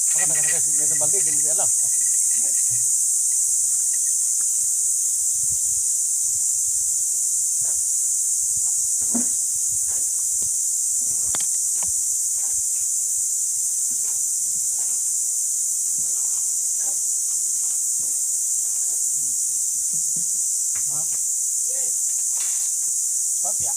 Baka nakasakay sa balik, hindi alam. Papya.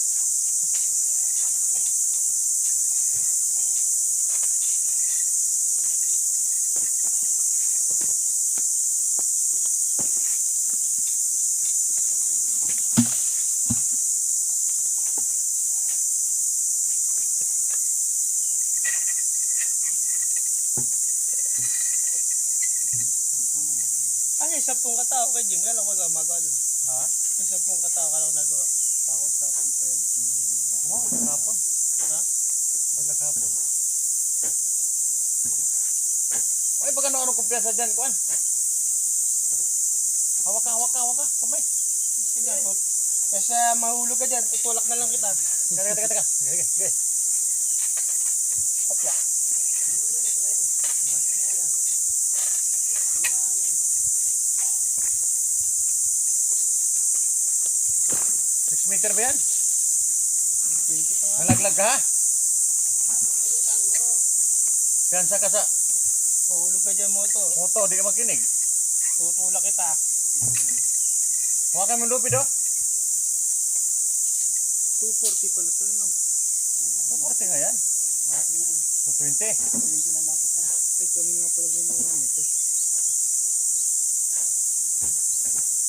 Ay, isa pong katao kay Jim, kailan ko magawa doon? Ha? Isa pong katao, kailan ko nagawa? Ako sa atin pa yan. Oo, nakapon. Ha? Wala nakapon. Ay, baka ano kumpiyansa dyan, kuan? Hawak ka, kamay. Sige, kasi mahulog ka dyan, tutulak na lang kita. Teka. Sige. Papya. 6 meter ba yan? 20 pa nga. Nalaglag ka ha? Piyansa ka sa Mahulog ka dyan, moto. moto, di ka makinig. Tutulak kita. Huwakan mo yung lupid oh. 240 pala ito, no? 240 nga yan. 220. 20 lang dapat yan. Ay, kami nga pala gumawa nito.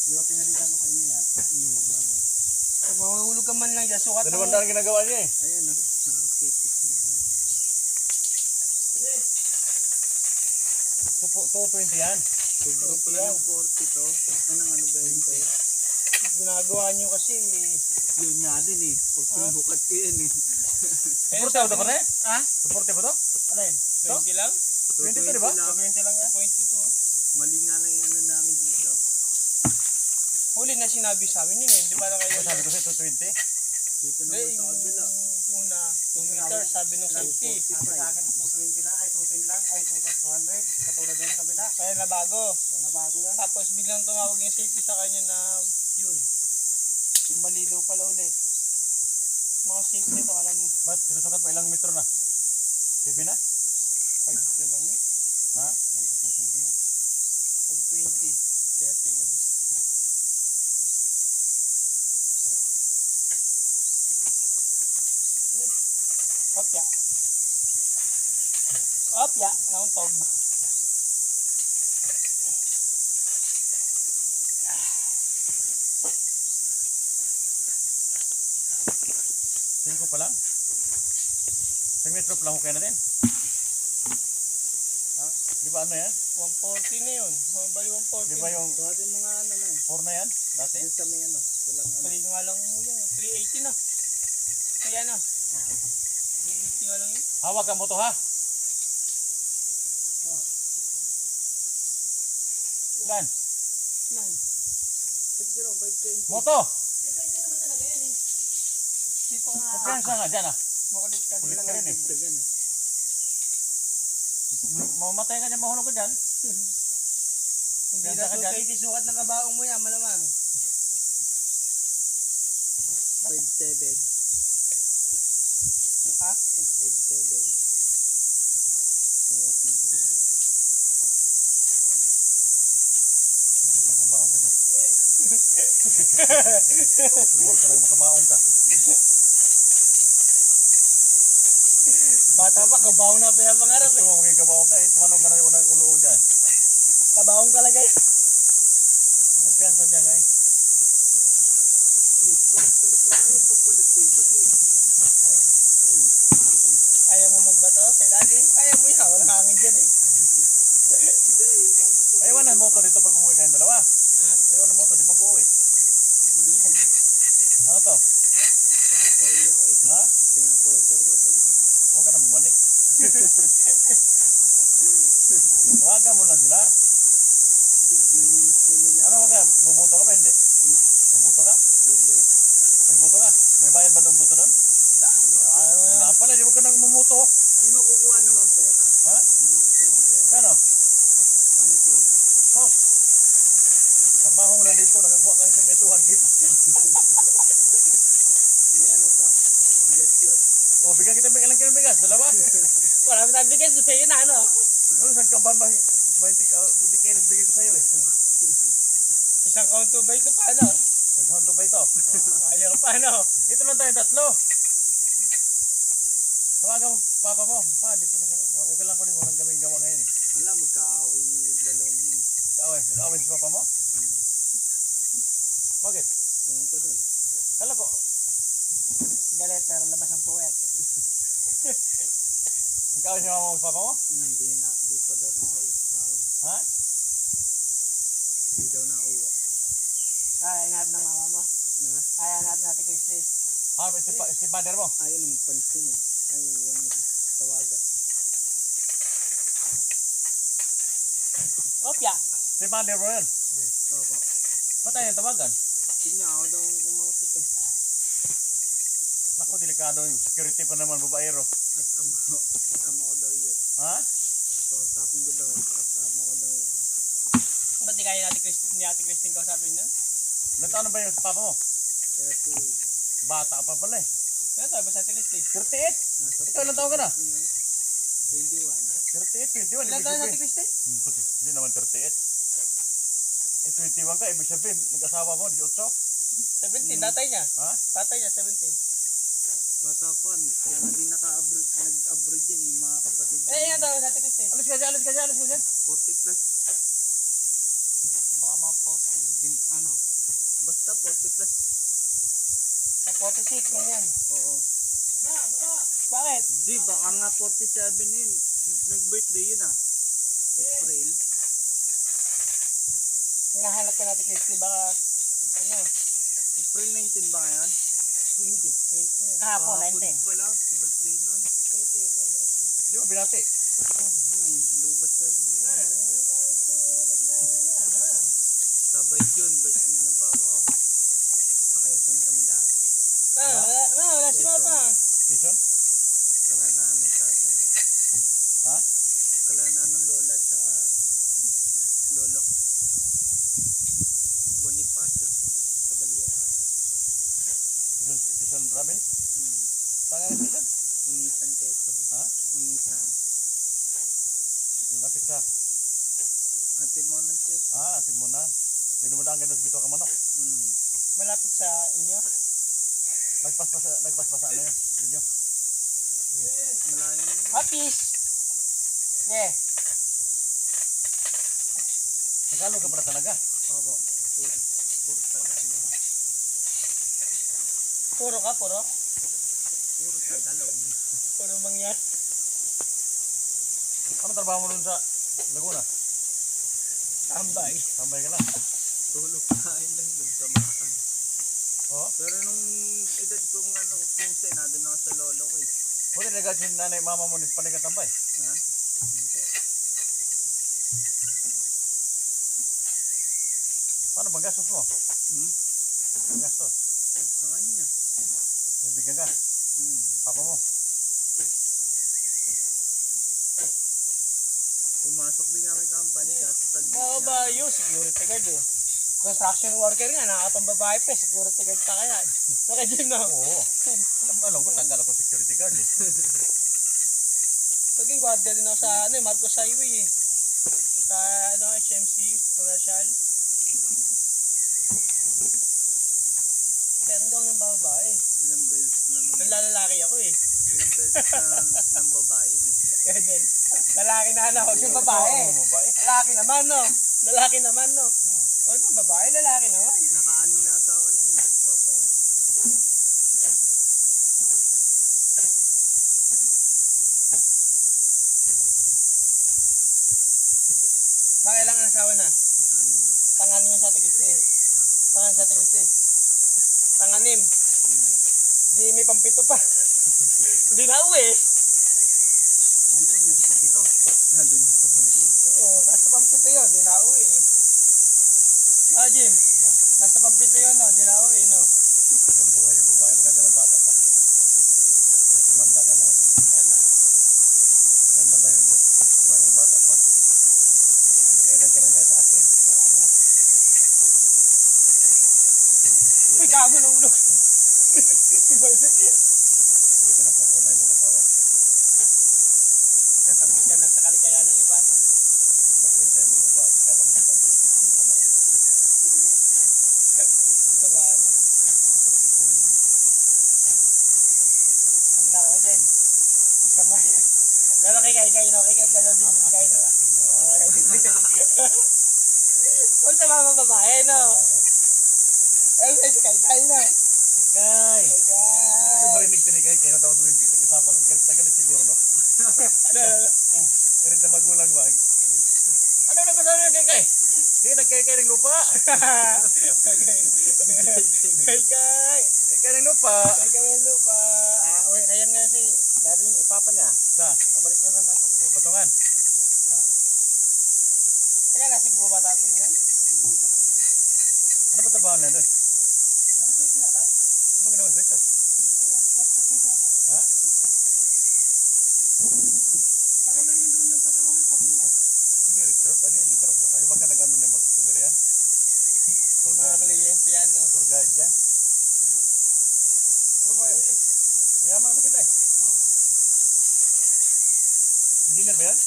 Di ba pinalitan ko sa inyo yan? Bago. Pag mahulog ka man lang dyan, sukat mo. 200 ginagawa niya eh. Ayan, no? Nakakipit na. 220 yan. Sobrang pala ng 40 to. Anong ano ba yun to? Ginagawa nyo kasi, yun nga din eh. Pag pinukat ko yan eh. Suporte ba ito pa rin? Ha? Suporte ba ito? Ano yun? 20 lang? 22 di ba? 20 lang yan? 2.22. Mali nga lang yan na namin dito. Huli na sinabi sa amin yun eh. Di ba na kayo? Sabi ko sa 220. Dito naman sa kabila. Una, 2 meters, sabi ng safety. Sabi sa akin 220 lang, ay 210 lang, ay 200. Katulad din sa kabila. Kaya nabago. Kaya nabago yan. Tapos biglang tumawag yung safety sa kanya na yun. Yung mali daw pala ulit. Mga safety ito, alam mo. Ba't sinusukat pa ilang metro na? 7 na? 5 na lang yun. Ha? 520. 30 yun. Opya. Opya. Nauntog. Singko pa lang? 10 metro pa lang okay na din. Ha? Di ba ano yan? 140 na yun. Bali 140. Di ba yung So ating mga ano na 4 na yan? Dati? Yung sa may ano. Walang ano. Pwede nga lang mo yan. 380 na. Kaya na. 380 nga lang yun. Hawak ka mo to ha? Lan? Nan. Pwede ka lang 520. Moto! Di pa nga. Piyansa nga dyan ah. Makulit ka. Kulit ka rin eh. Dagan eh. Mamatay ka dyan, mahulog ka dyan. Hindi Piyansa na ka dyan. 280 sukat ng kabaong mo yan. Malamang. 5.7. Ha? 5.7. Sukat ng kabaong. Makabaong ka dyan. Huwag ka lang makabaong ka. Bata pa, kabaong na pinapangarap eh. Ito, maging kabaong ka. Tumalong ka na yung unang ulo dyan. Kabaong talaga yan. Kung piyansa dyan nga eh. Kaya mo magbato sa ilalim? Kaya mo yan. Walang hangin dyan eh. Ayawan na moto dito pag umuwi kayong dalawa. Ha? Ayawan na moto, di mag-uwi. Ano to? Ha? Huwag ka na bumalik. Tawagan mo lang sila. Ano ka? Bubuto ka ba hindi? Bubuto ka? May buto ka? May bayad ba doon buto doon? Wala pala, di mo ka nang bumuto. Hindi mo kukuha naman pera. Ha? Kano? Huwag kang sumituhan kita. May ano pa. Bigas yun. O, bigyan kita ilang kilo bigas. Dalawa. Wala mo tayong bigay sa'yo na ano. Ano, saan ka ba? 20 kilos bigay ko sa'yo eh. Isang kaunto ba ito pa ano? Naghanto ba ito? Ayaw pa ano? Ito lang tayo tatlo. Tawagan mo papa mo. Pa, dito na. Okay lang ko rin. Walang kaming gawa ngayon eh. Wala, magkaaway yung dalawang yun. Nag-away si papa mo? Bakit? Tungkol ko dun. Kala ko, Galit pero labas ang puwet. nag-away si mama mo si papa mo? Di pa daw na uwi. Ha? Hindi daw na uwi. Ay, hanap ng mama mo. Na? Ay, hanap natin Christy. Ha? Si mother mo? Ayaw nang pansin eh. Ayaw tawagan. Opya. Si mother mo yun? Opo. Ba't tayo yung tawagan? Sige ako daw kumausap eh. Naku, delikado yung security pa naman, babaero. At amo ko daw yun. Ha? Kausapin ko daw. At amo ko daw yun. Ba't di kaya ni Ate Christine kausapin nun? Ilan taon na ba yung papa mo? 30. Bata ka pa pala eh. Ano tayo ba sa Ate Christine? 38? Nasa Ikaw, ilang taon ka na? 21. 38, 21. Ilan Ibig tayo na Ate sabihin. Christine? Puti, hindi naman 38. Eh, 21 ka, ibig sabihin, nag-asawa mo, 18? 17, tatay niya. Ha? Tatay niya, 17. Bata pa. Kaya nga din nag-abroad yan yung mga kapatid. Ilan tayo sa Ate Christine? Alis ka dyan, alis ka dyan, alis ka dyan. 40 plus. Baka mga 40. Ano? Basta 40 plus. Sa 46, ganyan. Oo. Bakit? Di, baka nga 47 yun. Nag-birthday yun ah. April. Hinahanap ka natin Christy, baka ano? April 19 ba yan? 20. Kahapon, 19. Pala, birthday nun. Di ba binati? Ay, lubat sa Sabay June, birthday ng papa ko. Pakaisan kami lahat. Wala si Papa. Kison? Kalanaan ng tatay. Ha? Kalanaan ng lola at saka lolo. Bonifacio sa Baliara. Kison Rabi? Tanga ka Kison? Unisan keso. Ha? Unisan. Lapit sa. Ate mo ng keso. Ate mo na. Hindi dumadaan ka doon sa bito ka manok. Malapit sa inyo. Nagpas pa sa ano yun? Inyo? Malayo yun. Hapis! Yeah. Tagalog ka pala talaga. Opo. Puro Tagalog. Puro ka, puro? Puro Tagalog. Puro mangyar. Ano trabaho mo doon sa Laguna? Tambay. Tambay ka lang. Tulog kain lang doon sa bakan. Oo. Pero nung edad kong 15, nandun ako sa lolo ko eh. Buti nagad si nanay mama mo ni Panay ka tambay. Ha? Hindi. Paano bang gastos mo? Ang gastos. Sa kanya. Nabigyan ka. Papa mo. Pumasok din kami company kaso taglit Oo ba yun? Security guard eh. Construction worker nga, nakakapambabae pa, security guard pa kaya. Naka-gym na. Oo. Alam ko, tagal ako security guard eh. Tuging guardia din ako sa Marcos Highway eh. Sa HMC, commercial. Pero hindi ako ng babae. Ilang beses na naman. Nalalaki ako eh. Ilang beses na ng babae eh. Kaya din. Lalaki na ano, huwag yung babae. Oo, babae. Lalaki naman no. Lalaki naman no. Huwag yung babae, lalaki naman. Nakaanin na asawa niya yun. Papa ko. Bakit lang ang asawa na? Anin. Tanganim mo sa Ate Christy. Tanganim sa Ate Christy. Tanganim. Di may pampito pa. Hindi na uwi. Nandun niya sa pagkito. Nandun niya sa pagkito. Oo, nasa pampito yun. Di na uwi. Ah, Jim. Nasa pampito yun, no? Di na uwi, no? Ang buhay yung babae, maganda ng bata pa. Tumanda ka na. Maganda ba yung buhay yung bata pa? Kailan ka rin sa akin? reklamo ng ulo. Hindi ka na sa tunay mong asawa. Tapos ka na sa kalikayan ng iba, no? Makwenta yung mga babae. Kata mo, maganda. Tama yun. Ito ba, ano? Sabi na ako din. Sabay. Pero kay no? Kay gano'n din yung kay no? Huwag sa mga babae, no? Ayun kayo si kay no? Kay! Kay! Marinig tinig kay kaya natawag yung usapan. Galit na galit siguro, no? Ano? Galit na magulang ba? Ano na gusto nyo kay kay? Hindi, nagkay-kay ng lupa. Kay! Kay ng lupa. Kay ng lupa. Uy, ayan nga si daddy yung papa niya. Sa? Pabalik na lang ako. Patungan. Kaya nasing bumaba natin yan. Ano ba trabaho na doon? Ano ginawa sa ito? Ha? Hindi resort? Ano yun? Interrupt na kayo? Baka nag-ano na yung mga customer yan? Yung mga kliyente yan, no? Tour guide yan? Pero mayaman naman sila eh. Engineer ba yan?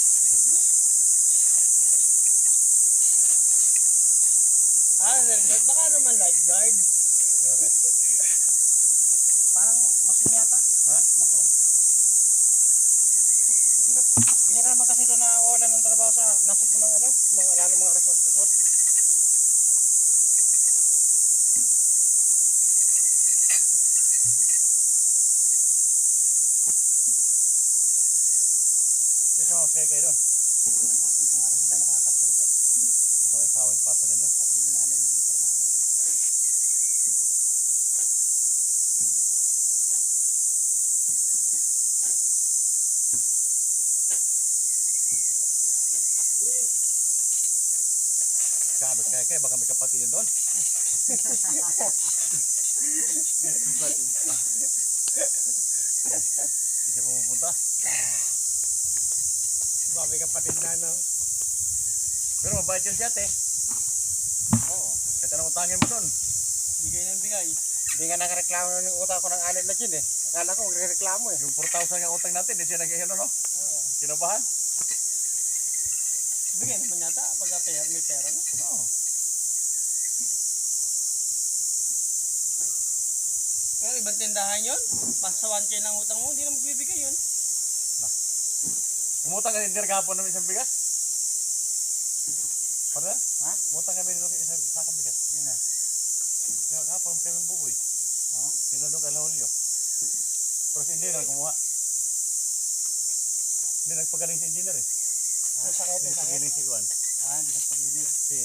Lifeguard? Baka naman lifeguard. Meron. Parang masun yata. Ha? Masun. Bira naman kasi doon na wala ng trabaho sa nasod mo ng ano, lalo mga resort. Yung sa mga kay doon. Hindi ko nga rin sila nakakapin ko. Baka may asawa yung papa niya doon. Kapag yung nanay mo, hindi ko nakakapin ko. Sabi kay baka may kapatid yun doon. Kapatid pa. Hindi siya pumupunta. Babi kapatid na, no? Pero mabait yun siya, te. Oo. Kahit anong utangin mo doon. Bigay ng bigay. Hindi nga nakareklamo ng utang ko ng anit na gin eh. Akala ko magre-reklamo eh. Yung 4,000 nga utang natin, hindi siya nag-ano, no? Oo. Kinabahan? Bigay naman yata pagka may pera, no? Oo. Pero ibang tindahan yun. Sa 1K lang utang mo, hindi na magbibigay yun. Umutang ka din kapon ng isang bigas. Pardon? Ha? Umutang kami ng isang sakong bigas. Yun na. Kaya kapon kami ng buboy. Ha? Yun doon kay Lahulyo. Pero si engineer kumuha. Hindi nagpagaling si engineer eh. May sakit, Hindi may sakit. nagpagaling si Juan. Hindi na pagilid. Si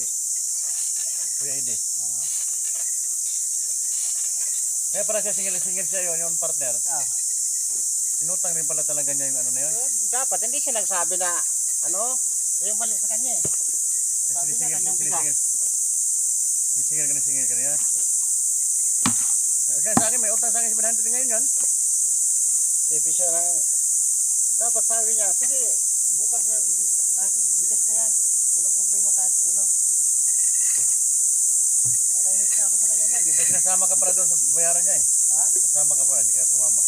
Kuya Ide. Kaya para siya singil-singil siya yung partner. Inutang rin pala talaga niya yung ano na yun. Dapat hindi siya nagsabi na ano, yung mali sa kanya eh. Sabi niya kanyang bigas. Sinisingil ka niya. Kaya sa akin may utang sa akin si 700 ngayon yan. Sabi siya lang, dapat sabi niya, sige, bukas na, sa akin, bigas ka yan. Walang problema kahit ano. Kaya nahihit na ako sa kanya nun eh. Kasi nasama ka pala doon sa bayaran niya eh. Ha? Nasama ka pala, hindi ka sumama.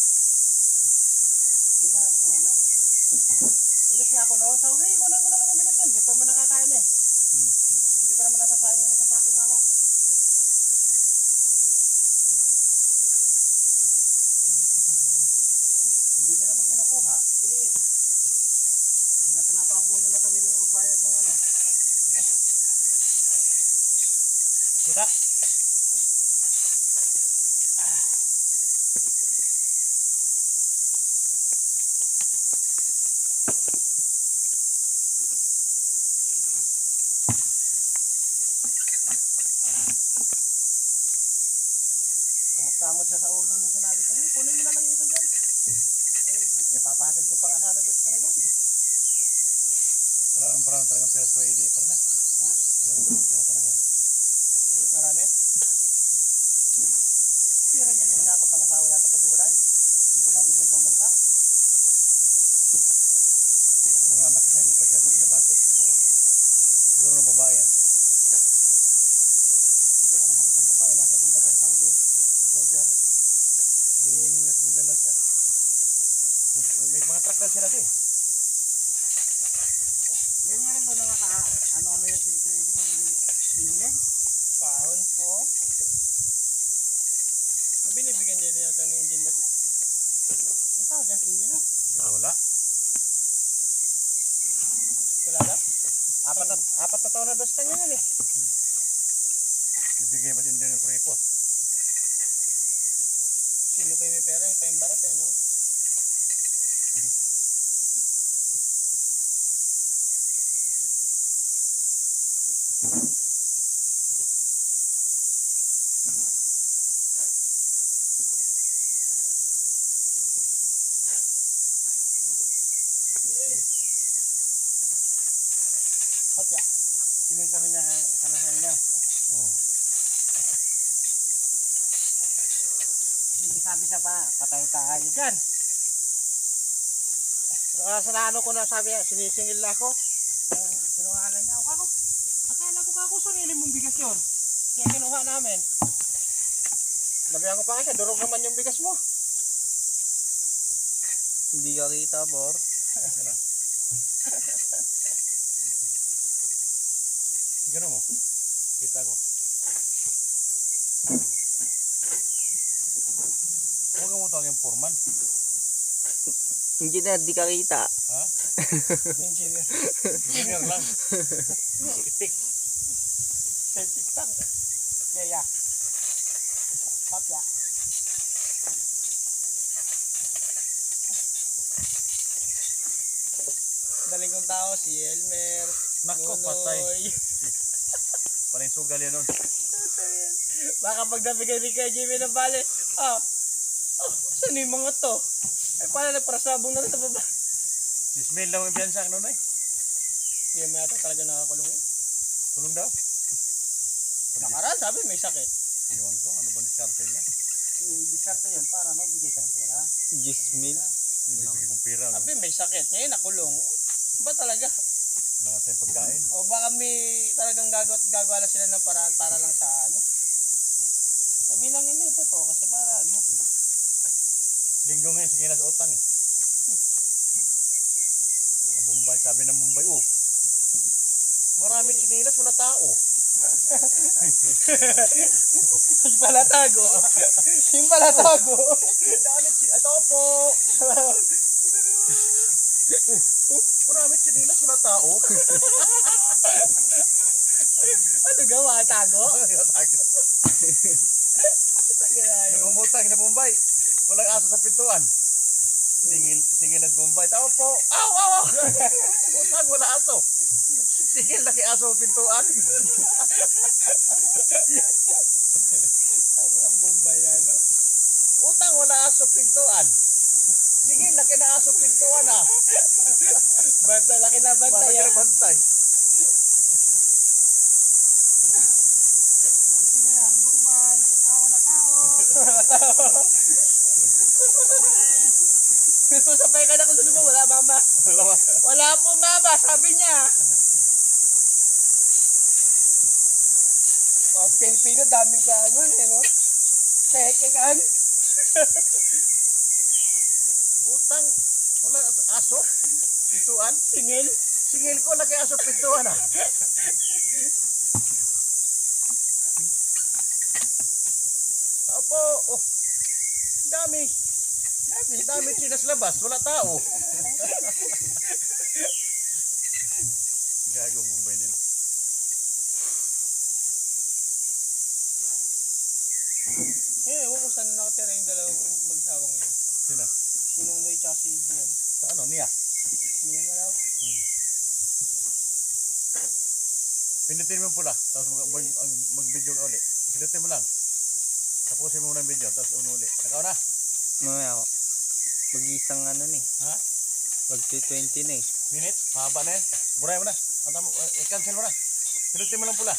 Hindi na ako sumama. Bigas nga ako noon, sabi, hey, kunin mo na lang yung bigas yan. Hindi pa man nakakain eh. Hindi pa naman nasasayang yung sasako sa ako. Hindi na naman kinukuha. Hindi na pinapabuno na kami ng bayad ng ano. Kita? Kumagkamot siya sa ulo nung sinabi ko, kunin mo na lang yung isang dyan. Napapatid ko pa nga sana doon sa kanila. Wala ang parang talagang pera ko hindi. Parang na. Ha? Talagang pera talaga. Marami? Tira niya na ako pangasawa yata pag iwalay. Lagi sa ibang bansa. Mga anak niya, hindi pa siya doon nabati. Siguro na babae yan. Ano mga kung babae, nasa ibang bansa sa Saudi. truck daw sila din. Ngayon nga rin ko ano yan si Kuya Eddie sabi ni Tingin. Pahon. Oo. Binibigyan niya din yata ng engineer. Ang tawag dyan Tingin na. Wala. Wala lang? Apat na taon na dos kanya yan eh. Bibigay ba din yung kuripot? Sino pa yung may pera? Yung pa yung barat eh, no? Kaya, sinintaro niya kanasan niya. Oo. Hindi sabi siya pa, patay tayo dyan. Sa naano ko na sabi niya, sinisingil na ako. Kinuhaan niya ako. Akala ko kako sarili mong bigas yun. Kaya kinuha namin. Nabihan ko pa kasi, durog naman yung bigas mo. Hindi ka kita, Bor. Gano'n mo. Kita ko. Huwag mo tawagin foreman. Engineer, di ka kita. Ha? Engineer. Engineer lang. Tik. Septic tank. Kaya. Kapya. Daling kong tao, si Elmer. Nako, Nunoy. patay. Paling sugal yan nun. Baka pag nabigay ni kay Jimmy ng bale, saan yung mga to? Eh, paano nagparasabong na rin sa baba? 6,000 lang yung biyansa nun ay. Hindi mo yata talaga nakakulong eh. Tulong daw. Nakaraan, sabi may sakit. Iwan ko, ano ba diskarte nila? Diskarte yun para magbigay ka ng pera. 10,000? Bibigay kong pera. Sabi may sakit, ngayon nakulong. Ba talaga? Wala nga tayong pagkain. O baka may talagang gagawa na sila ng paraan para lang sa ano. Sabi lang yun ito po, kasi para ano. Linggo ngayon, sige na sa utang eh. Ang Mumbai, sabi ng Mumbai, oh. Marami sinilas, wala tao. Yung pala tago. Yung pala tago. Ito po. Marami sinilas, wala tao. Ano gawa, tago? Tago. Nagumutang sa Mumbai. Walang aso sa pintuan. Singil na sa Mumbai. Tao po. Aw, aw, aw. Utang, wala aso. Singil na kay aso sa pintuan. Ang Bombay ano? Utang, wala aso sa pintuan. Singil na kay na aso sa pintuan ah. Bantay, laki na bantay. Bantay ah. na bantay. Sino yan? Bombay. Wala kao. Susabay ka na kung sabi mo, wala mama. Wala po mama, sabi niya. Mga Pilipino, daming ka ano eh, no? Peke kan. Utang, wala aso. Pintuan. Singil. Singil ko na kay aso sa pintuan ah. Opo, oh. Dami. Dami chinas labas, wala tao. Gago Mumbai nila. Eh, ewan ko saan nakatira yung dalawang magsawang yun. Sino? Si Nunoy tsaka si Dian. Sa ano, niya? Niya na raw. Pindutin mo yung pula, tapos mag-video ka uli. Pindutin mo lang. Tapusin mo muna yung video, tapos uli. Nakaw na? Mamaya ako. Mag-isang ano ni. Ha? Mag-20 na eh. Minute? Haba na yan. Buray mo na. I-cancel mo na. Pindutin mo lang pula.